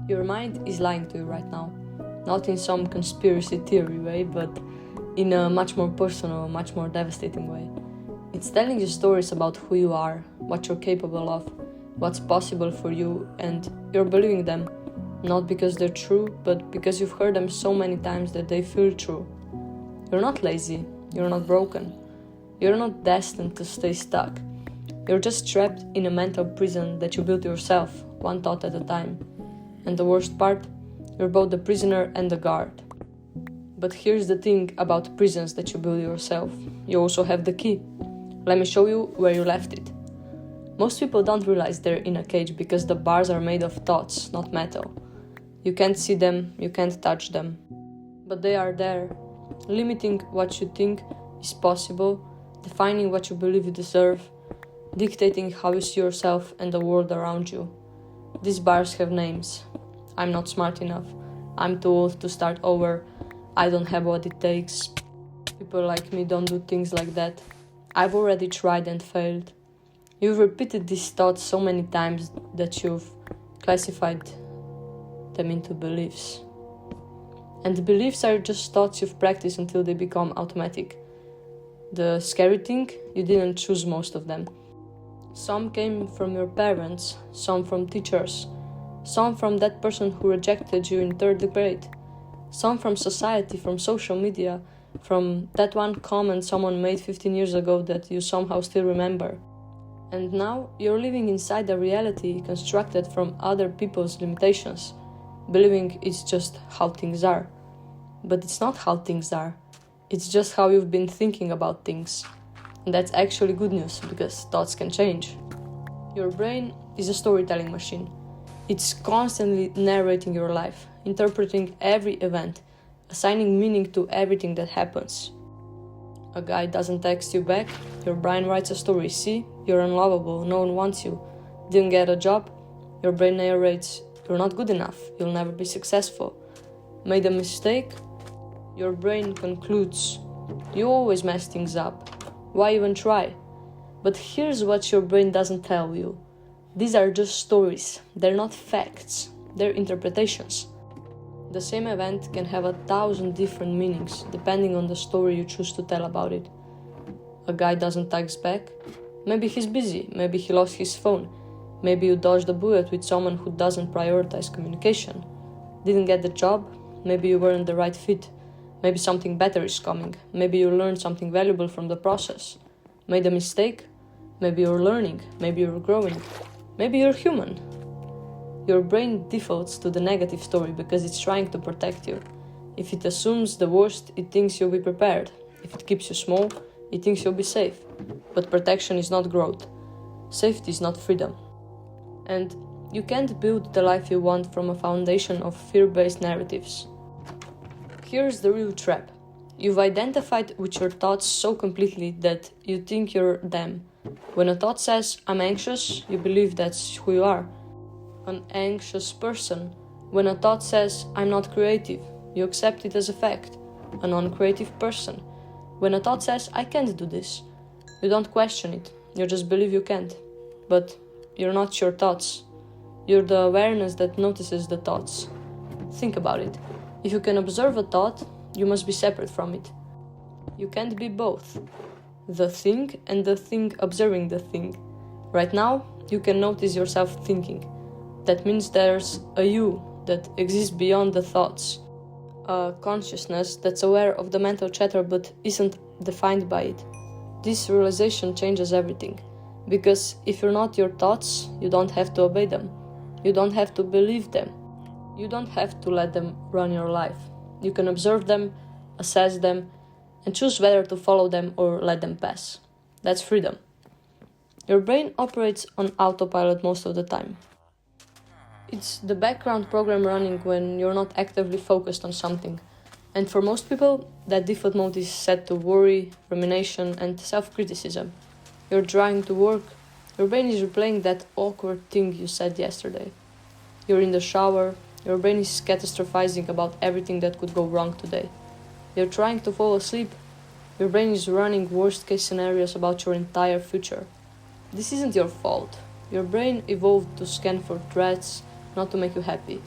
Your mind is lying to you right now. Not in some conspiracy theory way, but in a much more personal, much more devastating way. It's telling you stories about who you are, what you're capable of, what's possible for you, and you're believing them, not because they're true, but because you've heard them so many times that they feel true. You're not lazy, you're not broken, you're not destined to stay stuck. You're just trapped in a mental prison that you built yourself, one thought at a time. And the worst part, you're both the prisoner and the guard. But here's the thing about prisons that you build yourself. You also have the key. Let me show you where you left it. Most people don't realize they're in a cage because the bars are made of thoughts, not metal. You can't see them, you can't touch them. But they are there, limiting what you think is possible, defining what you believe you deserve, dictating how you see yourself and the world around you. These bars have names. I'm not smart enough. I'm too old to start over. I don't have what it takes. People like me don't do things like that. I've already tried and failed. You've repeated these thoughts so many times that you've classified them into beliefs. And beliefs are just thoughts you've practiced until they become automatic. The scary thing, you didn't choose most of them. Some came from your parents, some from teachers, some from that person who rejected you in third grade, some from society, from social media, from that one comment someone made 15 years ago that you somehow still remember. And now you're living inside a reality constructed from other people's limitations, believing it's just how things are. But it's not how things are, it's just how you've been thinking about things. And that's actually good news, because thoughts can change. Your brain is a storytelling machine. It's constantly narrating your life, interpreting every event, assigning meaning to everything that happens. A guy doesn't text you back, your brain writes a story. See, you're unlovable, no one wants you. Didn't get a job, your brain narrates, you're not good enough, you'll never be successful. Made a mistake, your brain concludes, you always mess things up. Why even try? But here's what your brain doesn't tell you. These are just stories. They're not facts. They're interpretations. The same event can have 1,000 different meanings, depending on the story you choose to tell about it. A guy doesn't text back. Maybe he's busy. Maybe he lost his phone. Maybe you dodged a bullet with someone who doesn't prioritize communication. Didn't get the job. Maybe you weren't the right fit. Maybe something better is coming. Maybe you learned something valuable from the process. Made a mistake? Maybe you're learning. Maybe you're growing. Maybe you're human. Your brain defaults to the negative story because it's trying to protect you. If it assumes the worst, it thinks you'll be prepared. If it keeps you small, it thinks you'll be safe. But protection is not growth. Safety is not freedom. And you can't build the life you want from a foundation of fear-based narratives. Here's the real trap. You've identified with your thoughts so completely that you think you're them. When a thought says, I'm anxious, you believe that's who you are. An anxious person. When a thought says, I'm not creative, you accept it as a fact. A non-creative person. When a thought says, I can't do this, you don't question it, you just believe you can't. But you're not your thoughts. You're the awareness that notices the thoughts. Think about it. If you can observe a thought, you must be separate from it. You can't be both. The thing and the thing observing the thing. Right now, you can notice yourself thinking. That means there's a you that exists beyond the thoughts. A consciousness that's aware of the mental chatter but isn't defined by it. This realization changes everything. Because if you're not your thoughts, you don't have to obey them. You don't have to believe them. You don't have to let them run your life. You can observe them, assess them, and choose whether to follow them or let them pass. That's freedom. Your brain operates on autopilot most of the time. It's the background program running when you're not actively focused on something. And for most people, that default mode is set to worry, rumination, and self-criticism. You're trying to work, your brain is replaying that awkward thing you said yesterday. You're in the shower, your brain is catastrophizing about everything that could go wrong today. You're trying to fall asleep, your brain is running worst-case scenarios about your entire future. This isn't your fault. Your brain evolved to scan for threats, not to make you happy.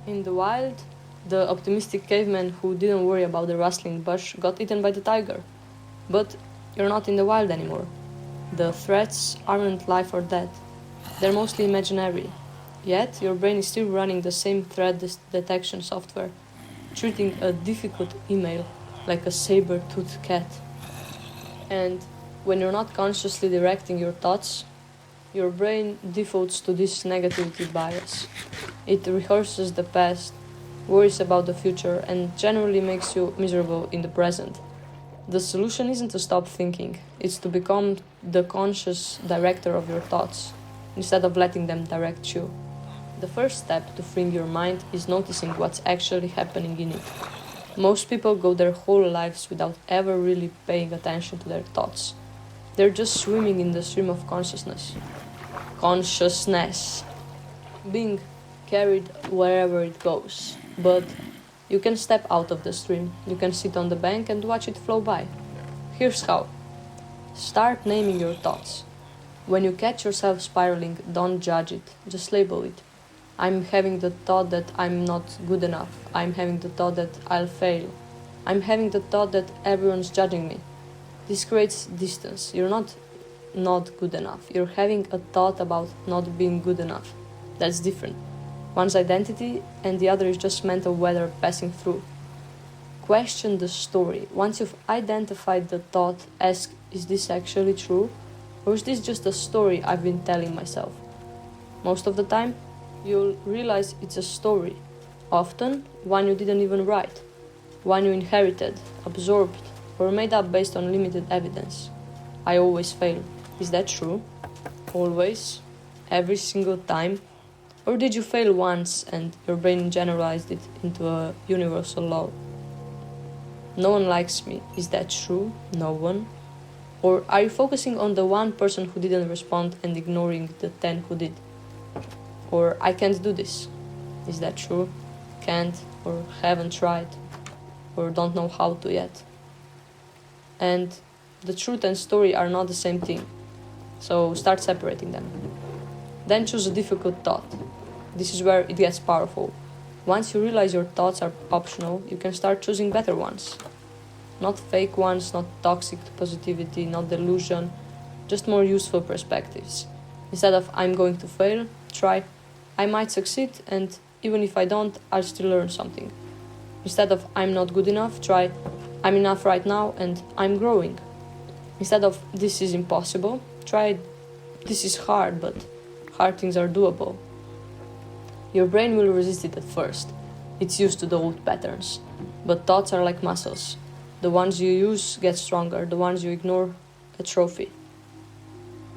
In the wild, the optimistic caveman who didn't worry about the rustling bush got eaten by the tiger. But you're not in the wild anymore. The threats aren't life or death. They're mostly imaginary. Yet, your brain is still running the same threat detection software, treating a difficult email like a saber-toothed cat. And when you're not consciously directing your thoughts, your brain defaults to this negativity bias. It rehearses the past, worries about the future, and generally makes you miserable in the present. The solution isn't to stop thinking, it's to become the conscious director of your thoughts, instead of letting them direct you. The first step to freeing your mind is noticing what's actually happening in it. Most people go their whole lives without ever really paying attention to their thoughts. They're just swimming in the stream of consciousness. Being carried wherever it goes. But you can step out of the stream. You can sit on the bank and watch it flow by. Here's how. Start naming your thoughts. When you catch yourself spiraling, don't judge it, just label it. I'm having the thought that I'm not good enough. I'm having the thought that I'll fail. I'm having the thought that everyone's judging me. This creates distance. You're not good enough. You're having a thought about not being good enough. That's different. One's identity and the other is just mental weather passing through. Question the story. Once you've identified the thought, ask, is this actually true? Or is this just a story I've been telling myself? Most of the time, you'll realize it's a story. Often, one you didn't even write. One you inherited, absorbed, or made up based on limited evidence. I always fail. Is that true? Always? Every single time? Or did you fail once and your brain generalized it into a universal law? No one likes me. Is that true? No one? Or are you focusing on the one person who didn't respond and ignoring the 10 who did? Or I can't do this. Is that true? Can't, or haven't tried, or don't know how to yet. And the truth and story are not the same thing. So start separating them. Then choose a difficult thought. This is where it gets powerful. Once you realize your thoughts are optional, you can start choosing better ones. Not fake ones, not toxic positivity, not delusion, just more useful perspectives. Instead of I'm going to fail, try I might succeed, and even if I don't, I'll still learn something. Instead of I'm not good enough, try I'm enough right now and I'm growing. Instead of this is impossible, try this is hard, but hard things are doable. Your brain will resist it at first. It's used to the old patterns. But thoughts are like muscles. The ones you use get stronger, the ones you ignore, atrophy.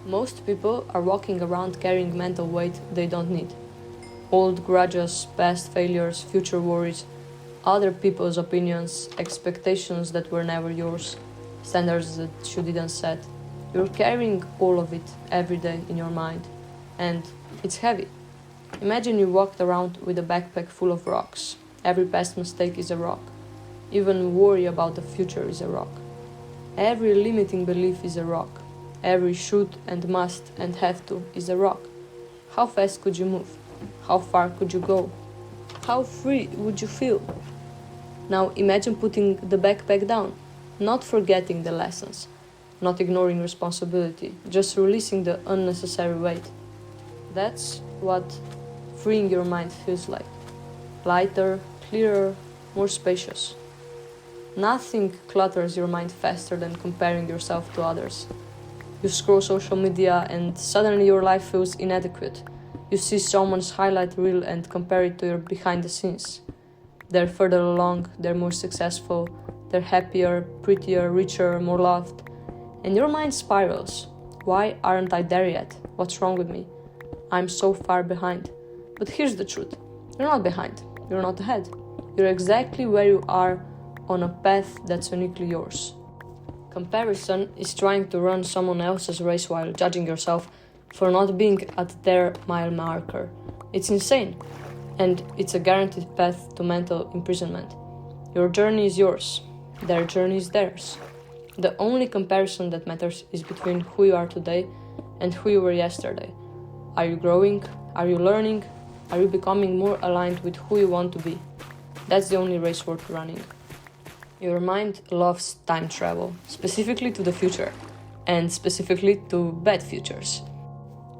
Most people are walking around carrying mental weight they don't need. Old grudges, past failures, future worries, other people's opinions, expectations that were never yours, standards that you didn't set. You're carrying all of it every day in your mind, and it's heavy. Imagine you walked around with a backpack full of rocks. Every past mistake is a rock. Even worry about the future is a rock. Every limiting belief is a rock. Every should and must and have to is a rock. How fast could you move? How far could you go? How free would you feel? Now imagine putting the backpack down, not forgetting the lessons, not ignoring responsibility, just releasing the unnecessary weight. That's what freeing your mind feels like. Lighter, clearer, more spacious. Nothing clutters your mind faster than comparing yourself to others. You scroll social media and suddenly your life feels inadequate. You see someone's highlight reel and compare it to your behind the scenes. They're further along, they're more successful, they're happier, prettier, richer, more loved. And your mind spirals. Why aren't I there yet? What's wrong with me? I'm so far behind. But here's the truth. You're not behind. You're not ahead. You're exactly where you are on a path that's uniquely yours. Comparison is trying to run someone else's race while judging yourself for not being at their mile marker. It's insane, and it's a guaranteed path to mental imprisonment. Your journey is yours, their journey is theirs. The only comparison that matters is between who you are today and who you were yesterday. Are you growing? Are you learning? Are you becoming more aligned with who you want to be? That's the only race worth running. Your mind loves time travel, specifically to the future, and specifically to bad futures.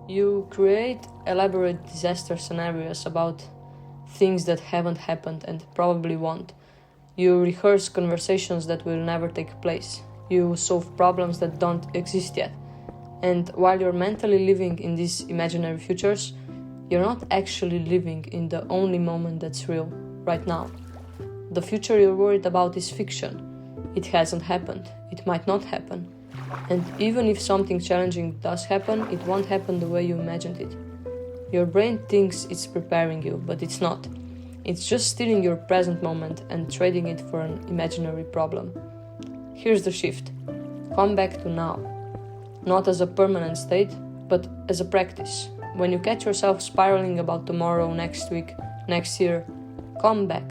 You create elaborate disaster scenarios about things that haven't happened and probably won't. You rehearse conversations that will never take place. You solve problems that don't exist yet. And while you're mentally living in these imaginary futures, you're not actually living in the only moment that's real, right now. The future you're worried about is fiction. It hasn't happened. It might not happen. And even if something challenging does happen, it won't happen the way you imagined it. Your brain thinks it's preparing you, but it's not. It's just stealing your present moment and trading it for an imaginary problem. Here's the shift. Come back to now. Not as a permanent state, but as a practice. When you catch yourself spiraling about tomorrow, next week, next year, come back.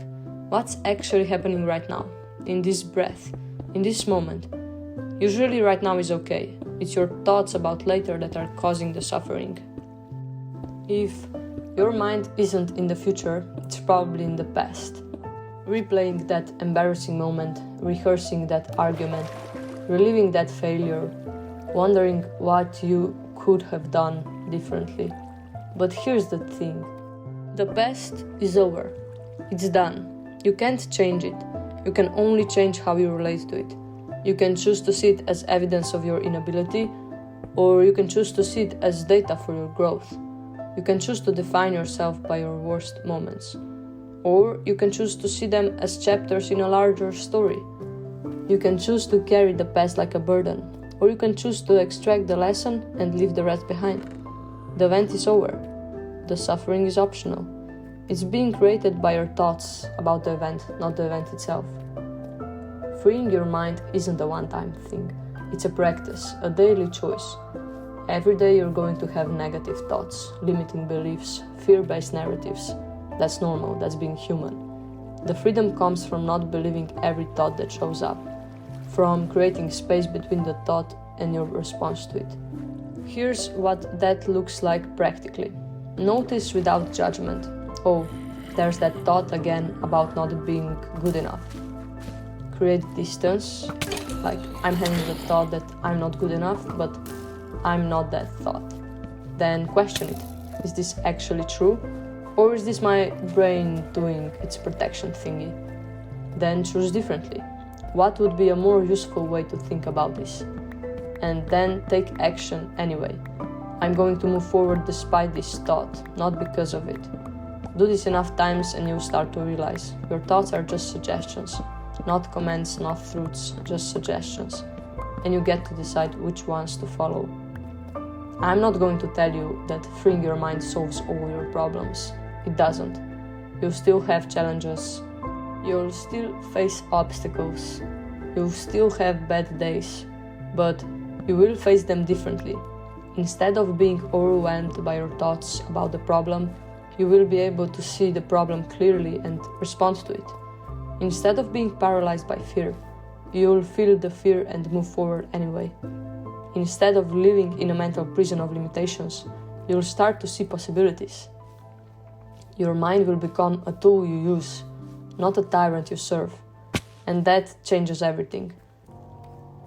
What's actually happening right now? In this breath, in this moment. Usually right now is okay. It's your thoughts about later that are causing the suffering. If your mind isn't in the future, it's probably in the past. Replaying that embarrassing moment, rehearsing that argument, reliving that failure, wondering what you could have done differently. But here's the thing. The past is over. It's done. You can't change it. You can only change how you relate to it. You can choose to see it as evidence of your inability, or you can choose to see it as data for your growth. You can choose to define yourself by your worst moments. Or you can choose to see them as chapters in a larger story. You can choose to carry the past like a burden, or you can choose to extract the lesson and leave the rest behind. The event is over. The suffering is optional. It's being created by your thoughts about the event, not the event itself. Freeing your mind isn't a one-time thing. It's a practice, a daily choice. Every day you're going to have negative thoughts, limiting beliefs, fear-based narratives. That's normal, that's being human. The freedom comes from not believing every thought that shows up, from creating space between the thought and your response to it. Here's what that looks like practically. Notice without judgment. Oh, there's that thought again about not being good enough. Create distance, like I'm having the thought that I'm not good enough, but I'm not that thought. Then question it. Is this actually true? Or is this my brain doing its protection thingy? Then choose differently. What would be a more useful way to think about this? And then take action anyway. I'm going to move forward despite this thought, not because of it. Do this enough times and you'll start to realize your thoughts are just suggestions, not commands, not truths, just suggestions. And you get to decide which ones to follow. I'm not going to tell you that freeing your mind solves all your problems. It doesn't. You'll still have challenges. You'll still face obstacles. You'll still have bad days. But you will face them differently. Instead of being overwhelmed by your thoughts about the problem, you will be able to see the problem clearly and respond to it. Instead of being paralyzed by fear, you will feel the fear and move forward anyway. Instead of living in a mental prison of limitations, you will start to see possibilities. Your mind will become a tool you use, not a tyrant you serve. And that changes everything.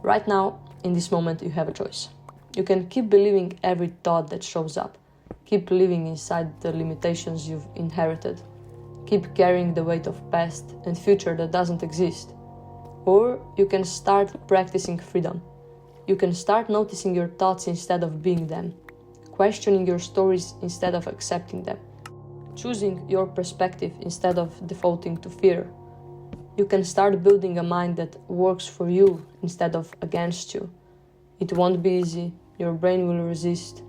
Right now, in this moment, you have a choice. You can keep believing every thought that shows up. Keep living inside the limitations you've inherited. Keep carrying the weight of past and future that doesn't exist. Or you can start practicing freedom. You can start noticing your thoughts instead of being them, questioning your stories instead of accepting them, choosing your perspective instead of defaulting to fear. You can start building a mind that works for you instead of against you. It won't be easy, your brain will resist.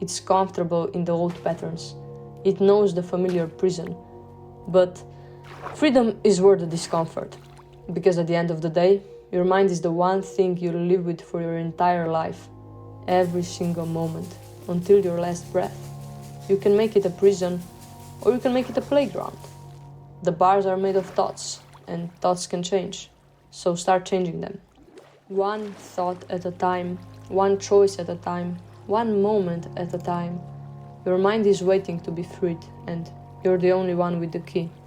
It's comfortable in the old patterns. It knows the familiar prison. But freedom is worth the discomfort, because at the end of the day, your mind is the one thing you'll live with for your entire life, every single moment, until your last breath. You can make it a prison, or you can make it a playground. The bars are made of thoughts, and thoughts can change, so start changing them. One thought at a time, one choice at a time, one moment at a time. Your mind is waiting to be freed, and You're the only one with the key.